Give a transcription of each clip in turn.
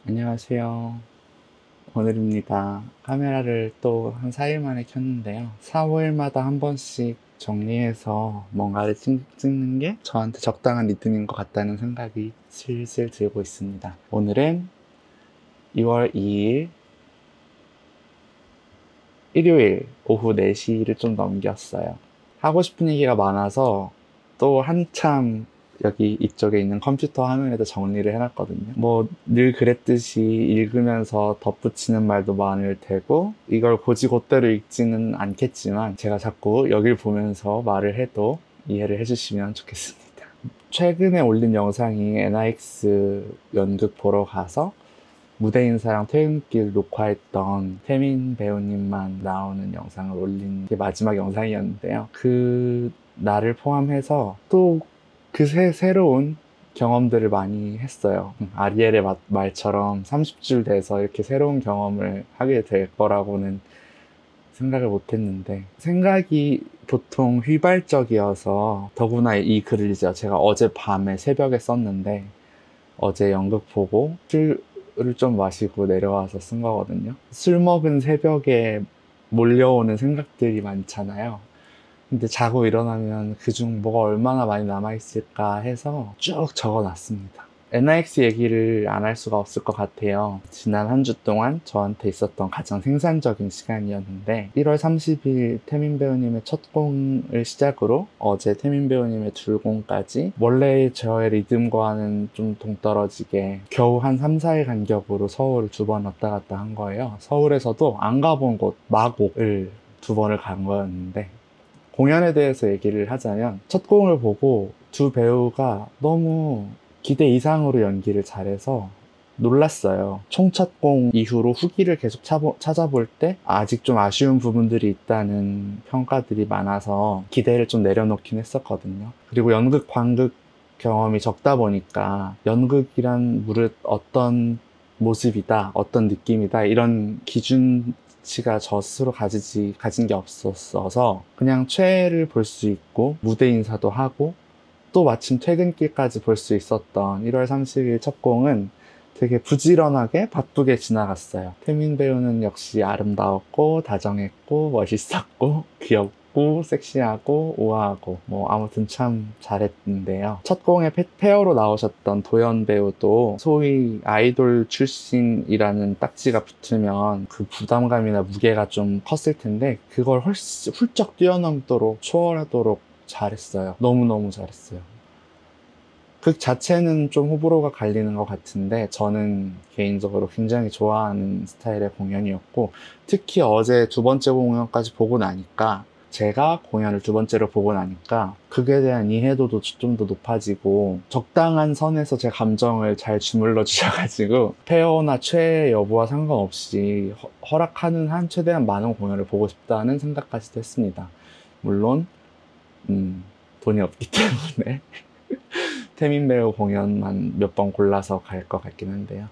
안녕하세요. 오늘입니다. 카메라를 또 한 4일 만에 켰는데요. 4, 5일마다 한 번씩 정리해서 뭔가를 찍는 게 저한테 적당한 리듬인 것 같다는 생각이 슬슬 들고 있습니다. 오늘은 2월 2일 일요일 오후 4시를 좀 넘겼어요. 하고 싶은 얘기가 많아서 또 한참 여기 이쪽에 있는 컴퓨터 화면에다 정리를 해놨거든요. 뭐 늘 그랬듯이 읽으면서 덧붙이는 말도 많을 테고 이걸 곧이곧대로 읽지는 않겠지만 제가 자꾸 여길 보면서 말을 해도 이해를 해주시면 좋겠습니다. 최근에 올린 영상이 NIX 연극 보러 가서 무대 인사랑 퇴근길 녹화했던 태민 배우님만 나오는 영상을 올린 게 마지막 영상이었는데요. 그 날을 포함해서 또 그 새로운 경험들을 많이 했어요. 아리엘의 말처럼 30줄 돼서 이렇게 새로운 경험을 하게 될 거라고는 생각을 못 했는데, 생각이 보통 휘발적이어서, 더구나 이 글을 이제 제가 어젯밤에 새벽에 썼는데 어제 연극 보고 술을 좀 마시고 내려와서 쓴 거거든요. 술 먹은 새벽에 몰려오는 생각들이 많잖아요. 근데 자고 일어나면 그중 뭐가 얼마나 많이 남아있을까 해서 쭉 적어놨습니다. NIX 얘기를 안 할 수가 없을 것 같아요. 지난 한 주 동안 저한테 있었던 가장 생산적인 시간이었는데, 1월 30일 태민 배우님의 첫 공을 시작으로 어제 태민 배우님의 둘공까지 원래 저의 리듬과는 좀 동떨어지게 겨우 한 3, 4일 간격으로 서울을 2번 왔다 갔다 한 거예요. 서울에서도 안 가본 곳 마곡을 2번을 간 거였는데, 공연에 대해서 얘기를 하자면 첫 공을 보고 두 배우가 너무 기대 이상으로 연기를 잘해서 놀랐어요. 총첫공 이후로 후기를 계속 찾아볼 때 아직 좀 아쉬운 부분들이 있다는 평가들이 많아서 기대를 좀 내려놓긴 했었거든요. 그리고 연극, 관극 경험이 적다 보니까 연극이란 무릇 어떤 모습이다, 어떤 느낌이다, 이런 기준치가 저 스스로 가진 게 없었어서 그냥 최애를 볼 수 있고 무대 인사도 하고 또 마침 퇴근길까지 볼 수 있었던 1월 30일 첫 공은 되게 부지런하게 바쁘게 지나갔어요. 태민 배우는 역시 아름다웠고 다정했고 멋있었고 귀엽고 섹시하고 우아하고 뭐 아무튼 참 잘했는데요. 첫 공에 페어로 나오셨던 도연 배우도 소위 아이돌 출신이라는 딱지가 붙으면 그 부담감이나 무게가 좀 컸을 텐데 그걸 훌쩍 뛰어넘도록 초월하도록 잘했어요. 너무너무 잘했어요. 극 자체는 좀 호불호가 갈리는 것 같은데 저는 개인적으로 굉장히 좋아하는 스타일의 공연이었고, 특히 어제 2번째 공연까지 보고 나니까, 제가 공연을 2번째로 보고 나니까 극에 대한 이해도도 좀 더 높아지고 적당한 선에서 제 감정을 잘 주물러 주셔가지고 폐허나 최애 여부와 상관없이 허락하는 한 최대한 많은 공연을 보고 싶다는 생각까지도 했습니다. 물론 돈이 없기 때문에 태민 배우 공연만 몇 번 골라서 갈 것 같긴 한데요.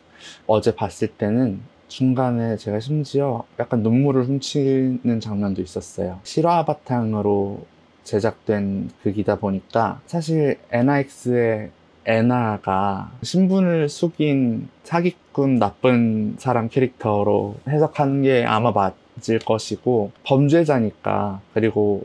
어제 봤을 때는 중간에 제가 심지어 약간 눈물을 훔치는 장면도 있었어요. 실화 바탕으로 제작된 극이다 보니까 사실 NIX의 애나가 신분을 숙인 사기꾼 나쁜 사람 캐릭터로 해석하는 게 아마 맞을 것이고, 범죄자니까, 그리고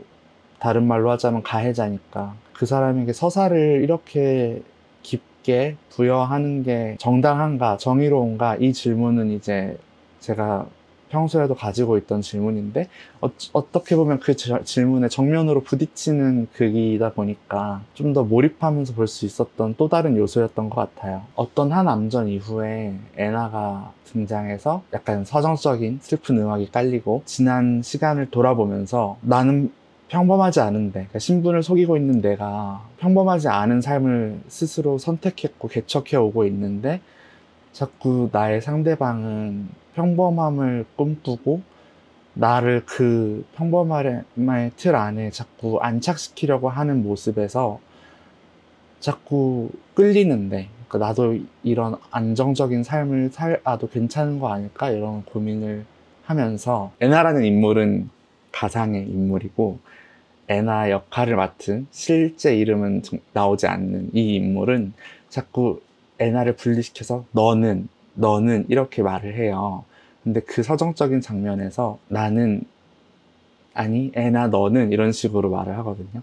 다른 말로 하자면 가해자니까 그 사람에게 서사를 이렇게 깊게 부여하는 게 정당한가, 정의로운가, 이 질문은 이제 제가 평소에도 가지고 있던 질문인데 어떻게 보면 그 질문에 정면으로 부딪히는 극이다 보니까 좀 더 몰입하면서 볼 수 있었던 또 다른 요소였던 것 같아요. 어떤 한 암전 이후에 애나가 등장해서 약간 서정적인 슬픈 음악이 깔리고 지난 시간을 돌아보면서 나는 평범하지 않은데, 그러니까 신분을 속이고 있는 내가 평범하지 않은 삶을 스스로 선택했고 개척해 오고 있는데 자꾸 나의 상대방은 평범함을 꿈꾸고 나를 그 평범함의 틀 안에 자꾸 안착시키려고 하는 모습에서 자꾸 끌리는데, 그러니까 나도 이런 안정적인 삶을 살아도 괜찮은 거 아닐까, 이런 고민을 하면서, 애나라는 인물은 가상의 인물이고 애나 역할을 맡은 실제 이름은 나오지 않는 이 인물은 자꾸 애나를 분리시켜서 너는 너는 이렇게 말을 해요. 근데 그 서정적인 장면에서 나는 아니 애나 너는 이런 식으로 말을 하거든요.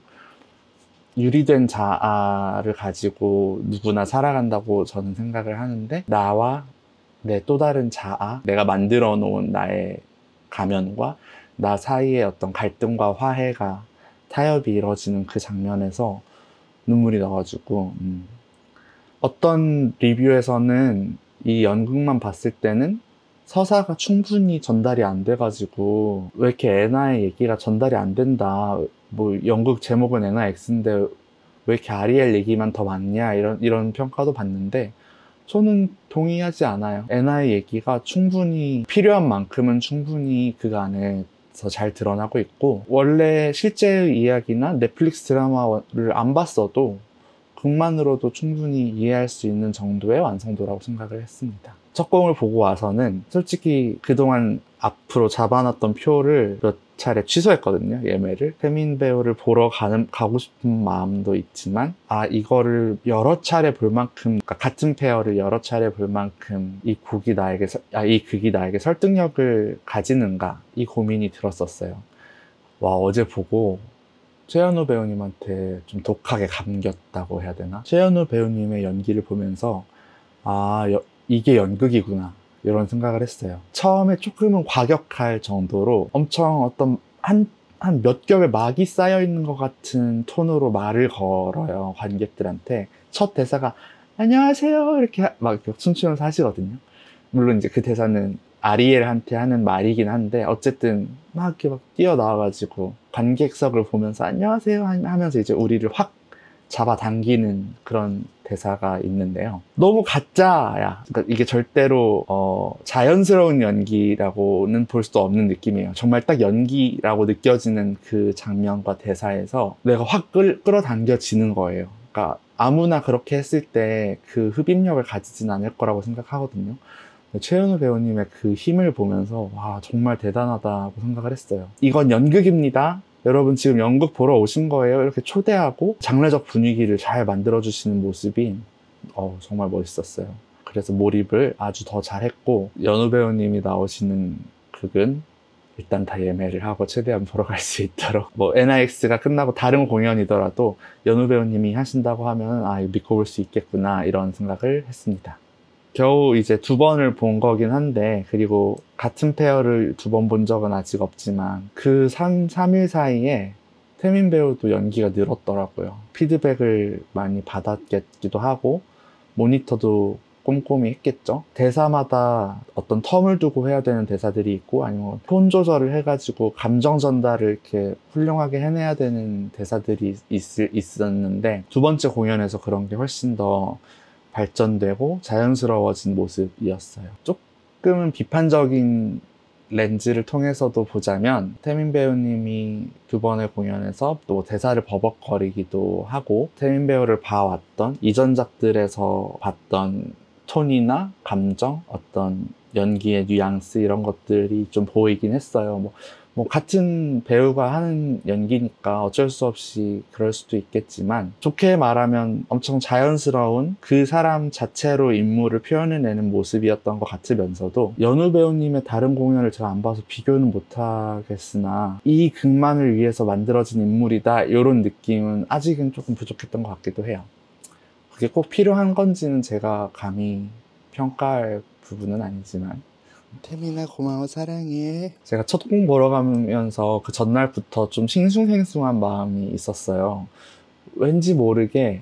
유리된 자아를 가지고 누구나 살아간다고 저는 생각을 하는데 나와 내 또 다른 자아, 내가 만들어 놓은 나의 가면과 나 사이의 어떤 갈등과 화해가 타협이 이루어지는 그 장면에서 눈물이 나가지고 어떤 리뷰에서는 이 연극만 봤을 때는 서사가 충분히 전달이 안 돼가지고 왜 이렇게 애나의 얘기가 전달이 안 된다, 뭐 연극 제목은 애나 X인데 왜 이렇게 아리엘 얘기만 더 많냐, 이런 평가도 봤는데 저는 동의하지 않아요. 애나의 얘기가 충분히 필요한 만큼은 충분히 그 안에서 잘 드러나고 있고, 원래 실제의 이야기나 넷플릭스 드라마를 안 봤어도 극만으로도 충분히 이해할 수 있는 정도의 완성도라고 생각을 했습니다. 첫 공을 보고 와서는 솔직히 그동안 앞으로 잡아놨던 표를 몇 차례 취소했거든요, 예매를. 태민 배우를 보러 가고 싶은 마음도 있지만, 이거를 여러 차례 볼 만큼, 그러니까 같은 페어를 여러 차례 볼 만큼 이 극이 나에게 설득력을 가지는가, 이 고민이 들었었어요. 와, 어제 보고 최현우 배우님한테 좀 독하게 감겼다고 해야 되나? 최현우 배우님의 연기를 보면서 이게 연극이구나, 이런 생각을 했어요. 처음에 조금은 과격할 정도로 엄청 어떤 한 몇 겹의 막이 쌓여 있는 것 같은 톤으로 말을 걸어요, 관객들한테. 첫 대사가 안녕하세요 이렇게 막 춤추면서 하시거든요. 물론 이제 그 대사는 아리엘한테 하는 말이긴 한데 어쨌든 막 이렇게 막 뛰어나와가지고 관객석을 보면서 안녕하세요 하면서 이제 우리를 확 잡아당기는 그런 대사가 있는데요. 너무 가짜야. 그러니까 이게 절대로 자연스러운 연기라고는 볼 수도 없는 느낌이에요. 정말 딱 연기라고 느껴지는 그 장면과 대사에서 내가 확 끌어당겨지는 거예요. 그러니까 아무나 그렇게 했을 때 그 흡입력을 가지진 않을 거라고 생각하거든요. 최현우 배우님의 그 힘을 보면서 와, 정말 대단하다고 생각을 했어요. 이건 연극입니다, 여러분 지금 연극 보러 오신 거예요, 이렇게 초대하고 장르적 분위기를 잘 만들어주시는 모습이 정말 멋있었어요. 그래서 몰입을 아주 더 잘했고, 연우 배우님이 나오시는 극은 일단 다 예매를 하고 최대한 보러 갈 수 있도록, 뭐 NIX가 끝나고 다른 공연이더라도 연우 배우님이 하신다고 하면 이거 믿고 볼 수 있겠구나, 이런 생각을 했습니다. 겨우 이제 2번을 본 거긴 한데, 그리고 같은 페어를 2번 본 적은 아직 없지만 그 3일 사이에 태민 배우도 연기가 늘었더라고요. 피드백을 많이 받았기도 하고 모니터도 꼼꼼히 했겠죠. 대사마다 어떤 텀을 두고 해야 되는 대사들이 있고, 아니면 톤 조절을 해가지고 감정 전달을 이렇게 훌륭하게 해내야 되는 대사들이 있었는데, 2번째 공연에서 그런 게 훨씬 더 발전되고 자연스러워진 모습이었어요. 조금은 비판적인 렌즈를 통해서도 보자면, 태민 배우님이 2번의 공연에서 또 대사를 버벅거리기도 하고, 태민 배우를 봐왔던 이전작들에서 봤던 톤이나 감정, 어떤 연기의 뉘앙스, 이런 것들이 좀 보이긴 했어요. 뭐 같은 배우가 하는 연기니까 어쩔 수 없이 그럴 수도 있겠지만, 좋게 말하면 엄청 자연스러운 그 사람 자체로 인물을 표현해내는 모습이었던 것 같으면서도, 연우 배우님의 다른 공연을 제가 안 봐서 비교는 못하겠으나 이 극만을 위해서 만들어진 인물이다, 이런 느낌은 아직은 조금 부족했던 것 같기도 해요. 그게 꼭 필요한 건지는 제가 감히 평가할 부분은 아니지만. 태민아 고마워, 사랑해. 제가 첫 공 보러 가면서 그 전날부터 좀 싱숭생숭한 마음이 있었어요. 왠지 모르게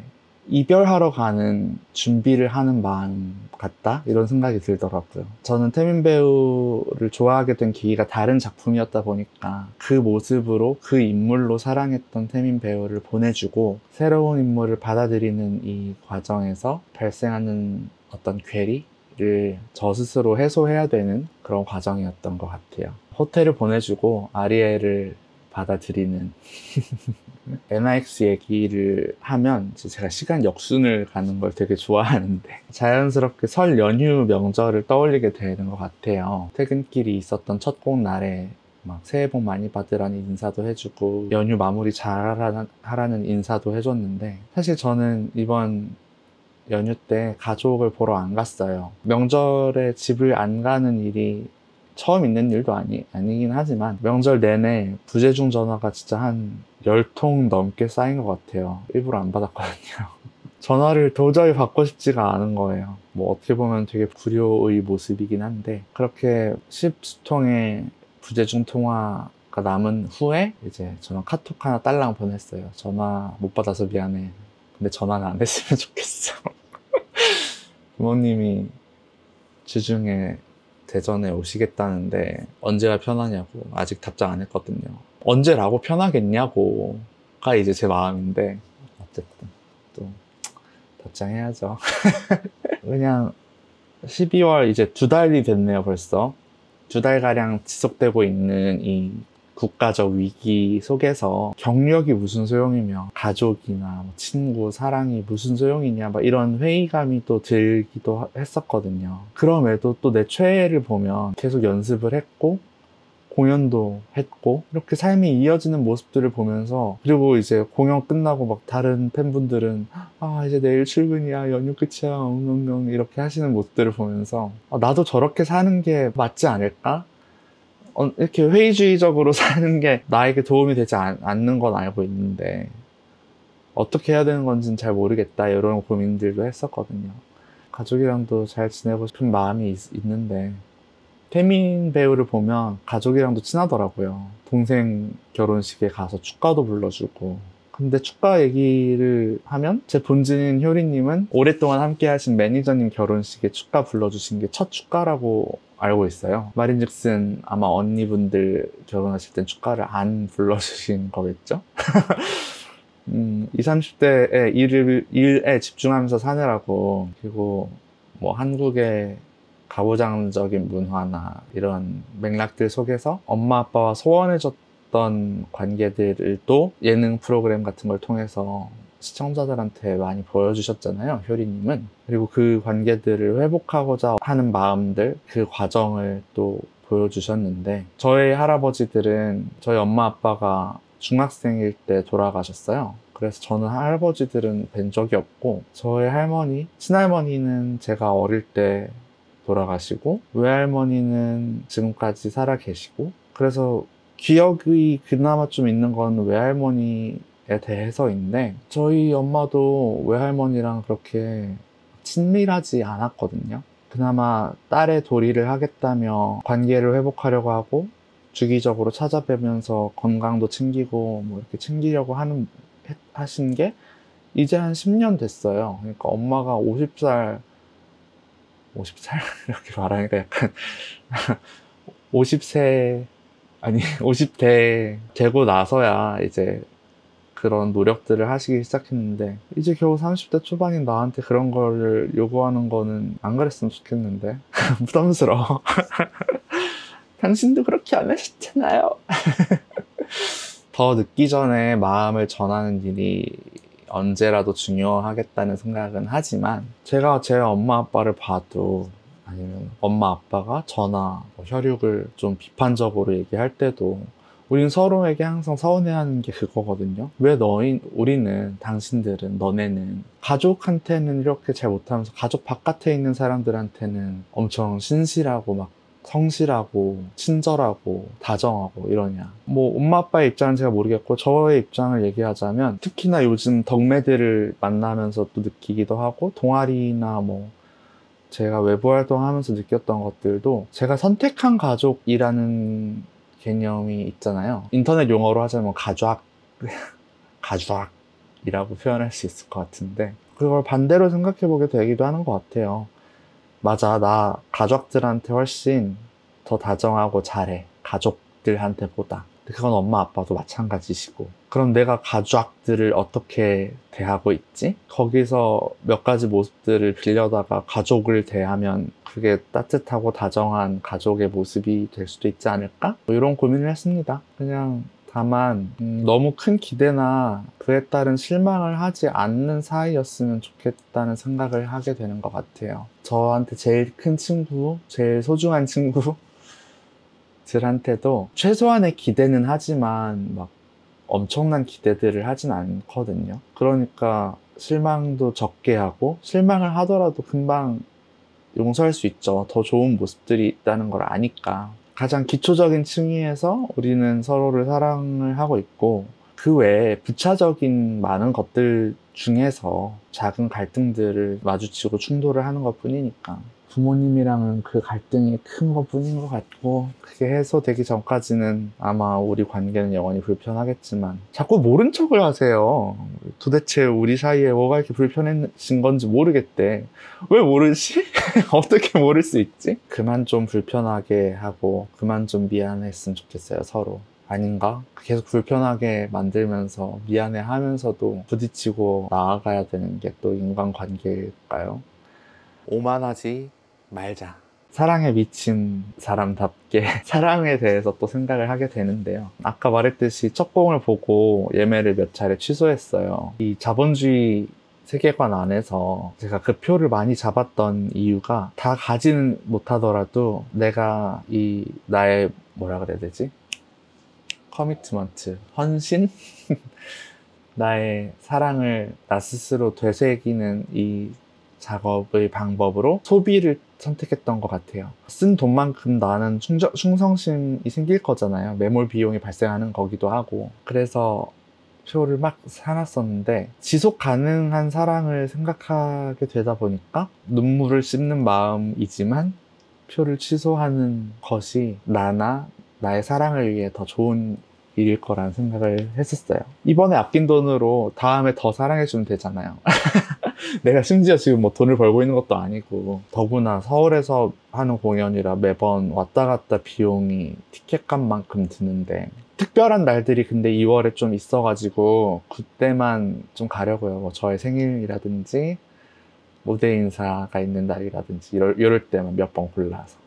이별하러 가는 준비를 하는 마음 같다, 이런 생각이 들더라고요. 저는 태민 배우를 좋아하게 된 계기가 다른 작품이었다 보니까 그 모습으로, 그 인물로 사랑했던 태민 배우를 보내주고 새로운 인물을 받아들이는 이 과정에서 발생하는 어떤 괴리를 저 스스로 해소해야 되는 그런 과정이었던 것 같아요. 호텔을 보내주고 아리엘을 받아들이는 NIX 얘기를 하면 제가 시간 역순을 가는 걸 되게 좋아하는데, 자연스럽게 설 연휴 명절을 떠올리게 되는 것 같아요. 퇴근길이 있었던 첫 공날에 막 새해 복 많이 받으라는 인사도 해주고 연휴 마무리 잘 하라는 인사도 해줬는데, 사실 저는 이번 연휴 때 가족을 보러 안 갔어요. 명절에 집을 안 가는 일이 처음 있는 일도 아니긴 하지만 명절 내내 부재중 전화가 진짜 한 10통 넘게 쌓인 것 같아요. 일부러 안 받았거든요. 전화를 도저히 받고 싶지가 않은 거예요. 뭐 어떻게 보면 되게 불효의 모습이긴 한데 그렇게 10수통의 부재중 통화가 남은 후에 이제 저는 카톡 하나 딸랑 보냈어요. 전화 못 받아서 미안해. 근데 전화는 안 했으면 좋겠어. 부모님이 주중에 대전에 오시겠다는데 언제가 편하냐고 아직 답장 안 했거든요. 언제라고 편하겠냐고가 이제 제 마음인데 어쨌든 또 답장해야죠. 그냥 12월 이제 2달이 됐네요, 벌써. 2달가량 지속되고 있는 이 국가적 위기 속에서 경력이 무슨 소용이며 가족이나 뭐 친구, 사랑이 무슨 소용이냐 막 이런 회의감이 또 들기도 했었거든요. 그럼에도 또 내 최애를 보면 계속 연습을 했고 공연도 했고 이렇게 삶이 이어지는 모습들을 보면서 그리고 이제 공연 끝나고 막 다른 팬분들은 아 이제 내일 출근이야 연휴 끝이야 엉엉엉 이렇게 하시는 모습들을 보면서 나도 저렇게 사는 게 맞지 않을까? 이렇게 회의주의적으로 사는 게 나에게 도움이 되지 않는 건 알고 있는데 어떻게 해야 되는 건지는 잘 모르겠다 이런 고민들도 했었거든요. 가족이랑도 잘 지내고 싶은 마음이 있는데 태민 배우를 보면 가족이랑도 친하더라고요. 동생 결혼식에 가서 축가도 불러주고. 근데 축가 얘기를 하면 제 본진인 효리님은 오랫동안 함께 하신 매니저님 결혼식에 축가 불러주신 게 첫 축가라고 알고 있어요. 말인즉슨 아마 언니분들 결혼하실 땐 축가를 안 불러주신 거겠죠? 20, 30대에 일에 집중하면서 사느라고 그리고 뭐 한국의 가부장적인 문화나 이런 맥락들 속에서 엄마 아빠와 소원해졌던 관계들을 또 예능 프로그램 같은 걸 통해서 시청자들한테 많이 보여주셨잖아요, 효리님은. 그리고 그 관계들을 회복하고자 하는 마음들, 그 과정을 또 보여주셨는데 저희 할아버지들은 저희 엄마 아빠가 중학생일 때 돌아가셨어요. 그래서 저는 할아버지들은 뵌 적이 없고 저희 할머니, 친할머니는 제가 어릴 때 돌아가시고 외할머니는 지금까지 살아 계시고 그래서 기억이 그나마 좀 있는 건 외할머니에 대해서인데 저희 엄마도 외할머니랑 그렇게 친밀하지 않았거든요. 그나마 딸의 도리를 하겠다며 관계를 회복하려고 하고 주기적으로 찾아뵈면서 건강도 챙기고 뭐 이렇게 챙기려고 하신 게 이제 한 10년 됐어요. 그러니까 엄마가 50살 이렇게 말하니까 약간 50세 아니 50대 되고 나서야 이제 그런 노력들을 하시기 시작했는데 이제 겨우 30대 초반인 나한테 그런 거를 요구하는 거는 안 그랬으면 좋겠는데 부담스러워. 당신도 그렇게 안 하셨잖아요. 더 늦기 전에 마음을 전하는 일이 언제라도 중요하겠다는 생각은 하지만 제가 제 엄마 아빠를 봐도 아니면 엄마 아빠가 저나 뭐 혈육을 좀 비판적으로 얘기할 때도 우린 서로에게 항상 서운해하는 게 그거거든요. 왜 우리는, 당신들은, 너네는 가족한테는 이렇게 잘 못하면서 가족 바깥에 있는 사람들한테는 엄청 신실하고 막 성실하고 친절하고 다정하고 이러냐. 뭐 엄마 아빠의 입장은 제가 모르겠고 저의 입장을 얘기하자면 특히나 요즘 덕매들을 만나면서 또 느끼기도 하고 동아리나 뭐 제가 외부 활동하면서 느꼈던 것들도 제가 선택한 가족이라는 개념이 있잖아요. 인터넷 용어로 하자면 가족이라고 표현할 수 있을 것 같은데 그걸 반대로 생각해보게 되기도 하는 것 같아요. 맞아, 나 가족들한테 훨씬 더 다정하고 잘해. 가족들한테보다. 그건 엄마 아빠도 마찬가지시고. 그럼 내가 가족들을 어떻게 대하고 있지? 거기서 몇 가지 모습들을 빌려다가 가족을 대하면 그게 따뜻하고 다정한 가족의 모습이 될 수도 있지 않을까? 뭐 이런 고민을 했습니다. 그냥 다만 너무 큰 기대나 그에 따른 실망을 하지 않는 사이였으면 좋겠다는 생각을 하게 되는 것 같아요. 저한테 제일 큰 친구, 제일 소중한 친구들한테도 최소한의 기대는 하지만 막 엄청난 기대들을 하진 않거든요. 그러니까 실망도 적게 하고, 실망을 하더라도 금방 용서할 수 있죠. 더 좋은 모습들이 있다는 걸 아니까. 가장 기초적인 층위에서 우리는 서로를 사랑을 하고 있고, 그 외에 부차적인 많은 것들 중에서 작은 갈등들을 마주치고 충돌을 하는 것 뿐이니까. 부모님이랑은 그 갈등이 큰 것 뿐인 것 같고, 그게 해소되기 전까지는 아마 우리 관계는 영원히 불편하겠지만, 자꾸 모른 척을 하세요. 도대체 우리 사이에 뭐가 이렇게 불편해진 건지 모르겠대. 왜 모르지? 어떻게 모를 수 있지? 그만 좀 불편하게 하고, 그만 좀 미안했으면 좋겠어요, 서로. 아닌가? 계속 불편하게 만들면서 미안해 하면서도 부딪히고 나아가야 되는 게 또 인간관계일까요? 오만하지 말자. 사랑에 미친 사람답게 사랑에 대해서 또 생각을 하게 되는데요. 아까 말했듯이 첫 공을 보고 예매를 몇 차례 취소했어요. 이 자본주의 세계관 안에서 제가 그 표를 많이 잡았던 이유가, 다 가지는 못하더라도 내가 이 나의 뭐라 그래야 되지? 커미트먼트, 헌신? 나의 사랑을 나 스스로 되새기는 이 작업의 방법으로 소비를 선택했던 것 같아요. 쓴 돈만큼 나는 충성심이 생길 거잖아요. 매몰 비용이 발생하는 거기도 하고. 그래서 표를 막 사놨었는데, 지속 가능한 사랑을 생각하게 되다 보니까 눈물을 씹는 마음이지만 표를 취소하는 것이 나나 나의 사랑을 위해 더 좋은 일일 거라는 생각을 했었어요. 이번에 아낀 돈으로 다음에 더 사랑해주면 되잖아요. 내가 심지어 지금 뭐 돈을 벌고 있는 것도 아니고, 더구나 서울에서 하는 공연이라 매번 왔다 갔다 비용이 티켓값만큼 드는데, 특별한 날들이 근데 2월에 좀 있어가지고 그때만 좀 가려고요. 뭐 저의 생일이라든지 무대 인사가 있는 날이라든지 이럴 때만 몇 번 골라서.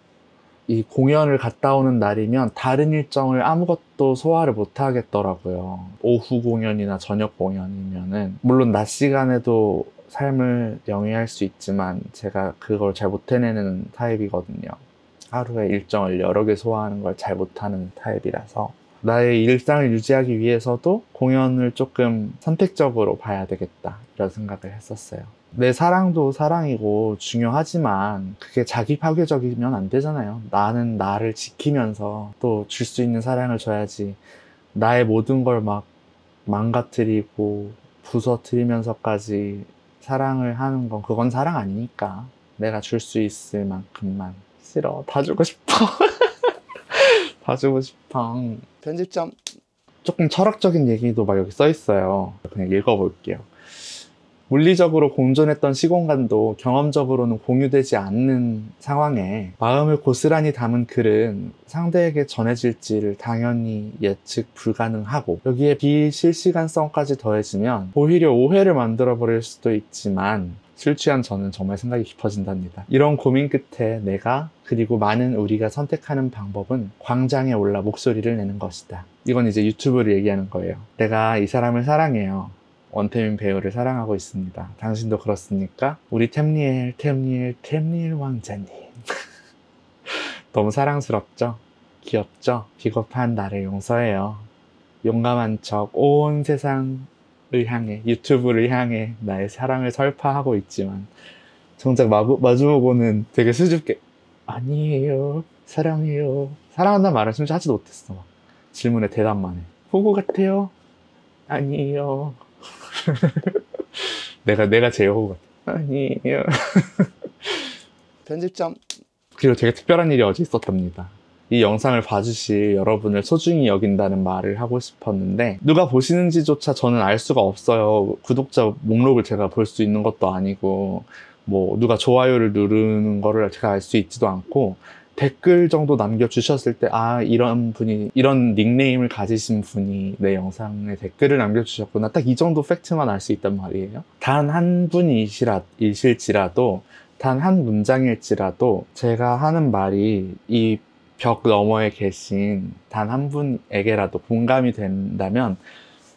이 공연을 갔다 오는 날이면 다른 일정을 아무것도 소화를 못 하겠더라고요. 오후 공연이나 저녁 공연이면은, 물론 낮 시간에도 삶을 영위할 수 있지만 제가 그걸 잘 못 해내는 타입이거든요. 하루에 일정을 여러 개 소화하는 걸 잘 못하는 타입이라서, 나의 일상을 유지하기 위해서도 공연을 조금 선택적으로 봐야 되겠다, 이런 생각을 했었어요. 내 사랑도 사랑이고 중요하지만 그게 자기 파괴적이면 안 되잖아요. 나는 나를 지키면서 또 줄 수 있는 사랑을 줘야지, 나의 모든 걸 막 망가뜨리고 부서뜨리면서까지 사랑을 하는 건, 그건 사랑 아니니까. 내가 줄 수 있을 만큼만. 싫어, 다 주고 싶어. 다 주고 싶어. 편집점. 조금 철학적인 얘기도 막 여기 써 있어요. 그냥 읽어볼게요. 물리적으로 공존했던 시공간도 경험적으로는 공유되지 않는 상황에 마음을 고스란히 담은 글은 상대에게 전해질지를 당연히 예측 불가능하고, 여기에 비실시간성까지 더해지면 오히려 오해를 만들어버릴 수도 있지만, 술 취한 저는 정말 생각이 깊어진답니다. 이런 고민 끝에 내가, 그리고 많은 우리가 선택하는 방법은 광장에 올라 목소리를 내는 것이다. 이건 이제 유튜브를 얘기하는 거예요. 내가 이 사람을 사랑해요. 원태민 배우를 사랑하고 있습니다. 당신도 그렇습니까? 우리 템니엘 왕자님. 너무 사랑스럽죠? 귀엽죠? 비겁한 나를 용서해요. 용감한 척 온 세상을 향해, 유튜브를 향해 나의 사랑을 설파하고 있지만, 정작 마주보고는 되게 수줍게 아니에요, 사랑해요. 사랑한다는 말을 심지어 하지도 못했어. 질문에 대답만 해. 호구 같아요? 아니에요. 내가 제일 호구 같아. 아니에요. 편집점. 그리고 되게 특별한 일이 어제 있었답니다. 이 영상을 봐주실 여러분을 소중히 여긴다는 말을 하고 싶었는데, 누가 보시는지조차 저는 알 수가 없어요. 구독자 목록을 제가 볼 수 있는 것도 아니고, 뭐 누가 좋아요를 누르는 거를 제가 알 수 있지도 않고, 댓글 정도 남겨주셨을 때, 아, 이런 분이, 이런 닉네임을 가지신 분이 내 영상에 댓글을 남겨주셨구나, 딱 이 정도 팩트만 알 수 있단 말이에요. 단 한 분이실지라도, 단 한 문장일지라도 제가 하는 말이 이 벽 너머에 계신 단 한 분에게라도 공감이 된다면,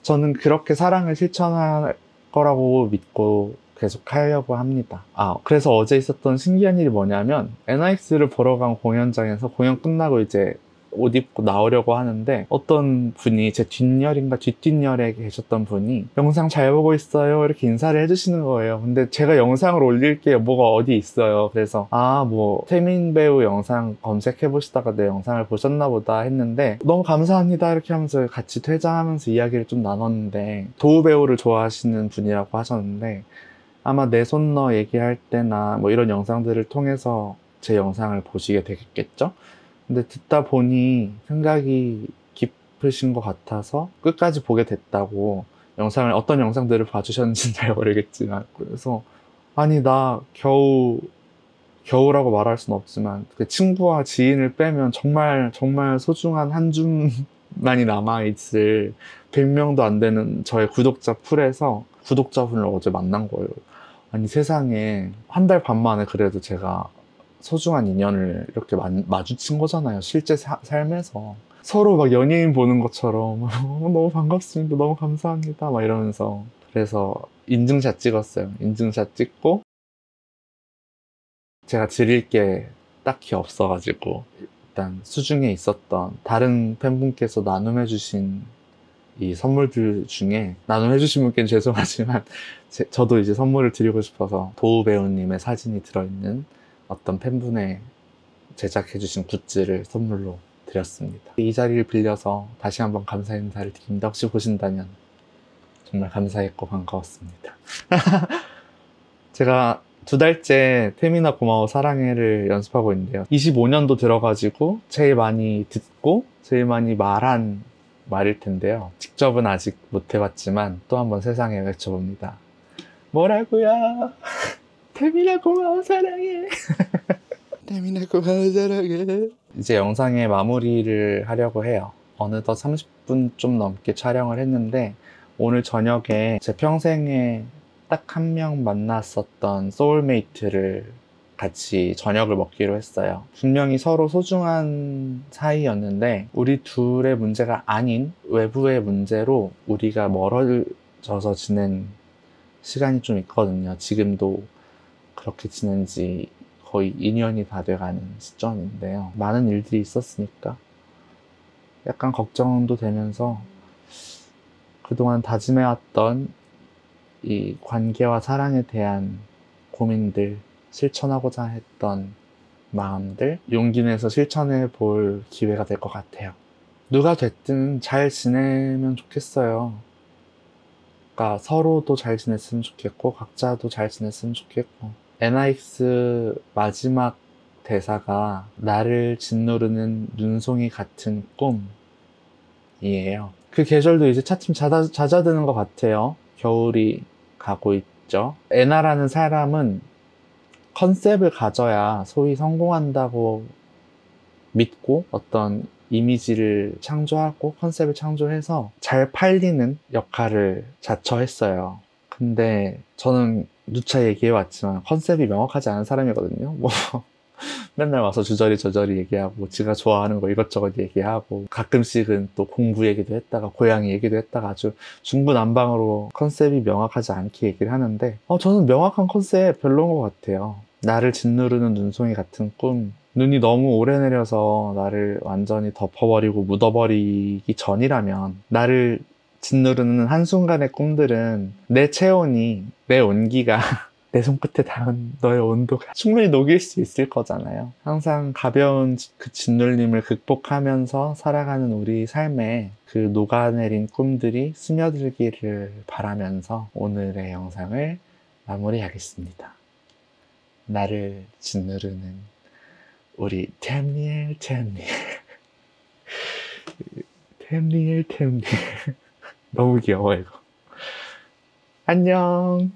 저는 그렇게 사랑을 실천할 거라고 믿고 계속 하려고 합니다. 그래서 어제 있었던 신기한 일이 뭐냐면, NYX를 보러 간 공연장에서 공연 끝나고 이제 옷 입고 나오려고 하는데 어떤 분이 제 뒷열인가 뒷뒷열에 계셨던 분이 영상 잘 보고 있어요 이렇게 인사를 해주시는 거예요. 근데 제가 영상을 올릴 게 뭐가 어디 있어요. 그래서 뭐 태민 배우 영상 검색해 보시다가 내 영상을 보셨나 보다 했는데 너무 감사합니다 이렇게 하면서 같이 퇴장하면서 이야기를 좀 나눴는데 도우 배우를 좋아하시는 분이라고 하셨는데 아마 내 손 너 얘기할 때나 뭐 이런 영상들을 통해서 제 영상을 보시게 되겠죠? 근데 듣다 보니 생각이 깊으신 것 같아서 끝까지 보게 됐다고 영상을 어떤 영상들을 봐주셨는지는 잘 모르겠지만 그래서 아니 나 겨우라고 말할 수는 없지만 그 친구와 지인을 빼면 정말 정말 소중한 한 줌만이 남아있을 100명도 안 되는 저의 구독자 풀에서 구독자분을 어제 만난 거예요. 아니 세상에 한 달 반 만에 그래도 제가 소중한 인연을 이렇게 마주친 거잖아요. 실제 삶에서 서로 막 연예인 보는 것처럼 너무 반갑습니다. 너무 감사합니다. 막 이러면서 그래서 인증샷 찍었어요. 인증샷 찍고 제가 드릴 게 딱히 없어가지고 일단 수중에 있었던 다른 팬분께서 나눔해주신 이 선물들 중에 나눔해주신 분께는 죄송하지만 저도 이제 선물을 드리고 싶어서 도우 배우님의 사진이 들어있는 어떤 팬분의 제작해주신 굿즈를 선물로 드렸습니다. 이 자리를 빌려서 다시 한번 감사 인사를 드립니다. 혹시 보신다면 정말 감사했고 반가웠습니다. 제가 2달째 태민아 고마워 사랑해를 연습하고 있는데요. 25년도 들어가지고 제일 많이 듣고 제일 많이 말한 말일 텐데요. 직접은 아직 못 해봤지만 또 한번 세상에 외쳐봅니다. 뭐라고요? 태민아 고마워 사랑해. 태민아 고마워 사랑해. 이제 영상의 마무리를 하려고 해요. 어느덧 30분 좀 넘게 촬영을 했는데 오늘 저녁에 제 평생에 딱 한 명 만났었던 소울메이트를 같이 저녁을 먹기로 했어요. 분명히 서로 소중한 사이였는데 우리 둘의 문제가 아닌 외부의 문제로 우리가 멀어져서 지낸 시간이 좀 있거든요. 지금도 그렇게 지낸 지 거의 2년이 다 돼가는 시점인데요. 많은 일들이 있었으니까 약간 걱정도 되면서 그동안 다짐해왔던 이 관계와 사랑에 대한 고민들, 실천하고자 했던 마음들 용기 내서 실천해 볼 기회가 될 것 같아요. 누가 됐든 잘 지내면 좋겠어요. 그러니까 서로도 잘 지냈으면 좋겠고 각자도 잘 지냈으면 좋겠고 NIX 마지막 대사가 나를 짓누르는 눈송이 같은 꿈이에요. 그 계절도 이제 차츰 잦아드는 것 같아요. 겨울이 가고 있죠. 애나라는 사람은 컨셉을 가져야 소위 성공한다고 믿고 어떤 이미지를 창조하고 컨셉을 창조해서 잘 팔리는 역할을 자처했어요. 근데 저는 누차 얘기해왔지만 컨셉이 명확하지 않은 사람이거든요. 뭐 맨날 와서 주저리 저저리 얘기하고 지가 좋아하는 거 이것저것 얘기하고 가끔씩은 또 공부 얘기도 했다가 고양이 얘기도 했다가 아주 중구난방으로 컨셉이 명확하지 않게 얘기를 하는데 저는 명확한 컨셉 별로인 것 같아요. 나를 짓누르는 눈송이 같은 꿈, 눈이 너무 오래 내려서 나를 완전히 덮어버리고 묻어버리기 전이라면 나를 짓누르는 한순간의 꿈들은 내 체온이, 내 온기가 내 손끝에 닿은 너의 온도가 충분히 녹일 수 있을 거잖아요. 항상 가벼운 그 짓눌림을 극복하면서 살아가는 우리 삶에 그 녹아내린 꿈들이 스며들기를 바라면서 오늘의 영상을 마무리하겠습니다. 나를 짓누르는 우리 템니엘 너무 귀여워 이거. 안녕.